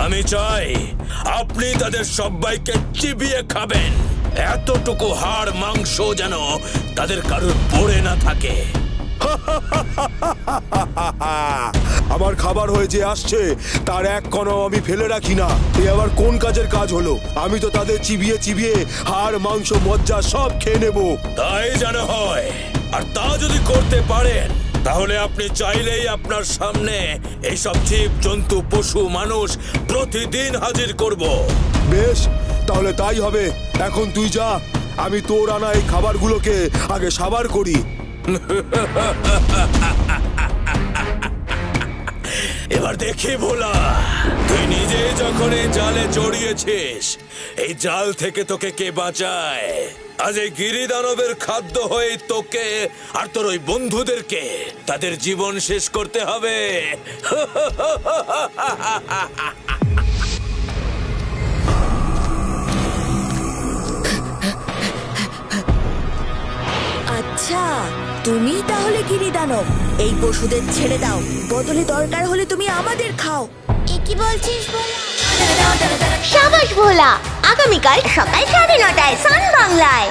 আমি চাই আপনি তাদের সবাইকে চিবিয়ে খাবেন, এতটুকু হাড় মাংস যেন তাদের কারোর পড়ে না থাকে। আমার খাবার হয়ে যে আসছে তার এক কণাও আমি ফেলে রাখি না। এ আবার কোন কাজের কাজ হলো? আমি তো তাদের চিবিয়ে চিবিয়ে হাড় মাংস মজ্জা সব খেয়ে নেব। তাই যেন হয়, আর তা যদি করতে পারেন তাহলে আপনি চাইলেই আপনার সামনে এইসব জীব জন্তু পশু মানুষ প্রতিদিন হাজির করব। বেশ, তাহলে তাই হবে। এখন তুই যা, আমি তোর আনা এই খাবারগুলোকে আগে সাবার করি। এবার দেখি ভোলা, তুই নিজে যখন এই জালে জড়িয়েছিস, এই জাল থেকে তোকে কে বাঁচায়? আজ এই গিরিদানবের খাদ্য হয়ে তোকে আর তোর ওই বন্ধুদেরকে তাদের জীবন শেষ করতে হবে। আচ্ছা, তুমি তাহলে গিরিদানব। এই পশুদের ছেড়ে দাও, বদলে দরকার হলে তুমি আমাদের খাও। কি বলছিস ভোলা? সাবাস ভোলা, আগামীকাল সকাল 9:30টায় সান বাংলায়।